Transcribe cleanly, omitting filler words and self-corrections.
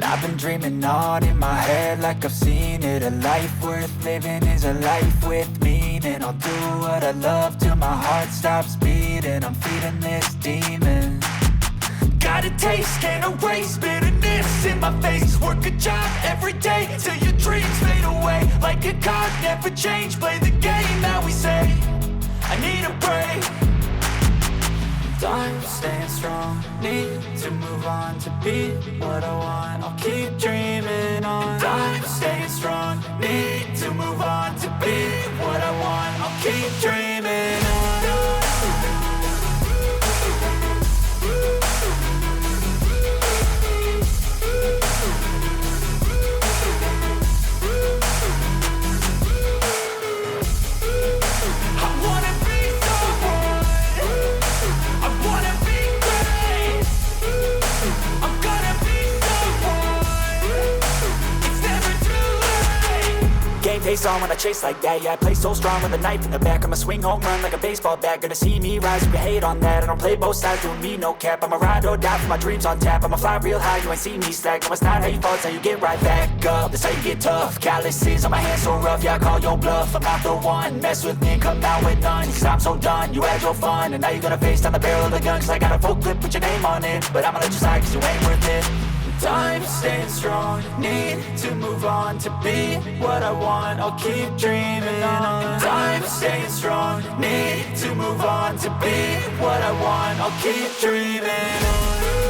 I've been dreaming on in my head like I've seen it. A life worth living is a life with meaning. I'll do what I love till my heart stops beating. I'm feeding this demon. Got a taste, can't erase bitterness in my face. Work a job every day till your dreams fade away. Like a card, never change, play the game that we say. I need a break. I'm staying strong, need to move on to be what I want. I'll keep dreaming on. I'm staying strong, need to move on to be what I want. I'll keep dreaming on. Face on when I chase like that, yeah, I play so strong with a knife in the back. I'ma swing home run like a baseball bat. Gonna see me rise, you can hate on that. I don't play both sides, doing me no cap. I'ma ride or die for my dreams on tap. I'ma fly real high, you ain't see me slack. No, it's not how you fall, it's how you get right back up. That's how you get tough. Calluses on my hands so rough, yeah, I call your bluff. I'm not the one, mess with me and come out with none. Cause I'm so done, you had your fun. And now you're gonna face down the barrel of the gun. Cause I got a full clip with your name on it. But I'ma let you slide cause you ain't worth it. I'm staying strong, need to move on to be what I want. I'll keep dreaming on. I'm staying strong, need to move on to be what I want. I'll keep dreaming on.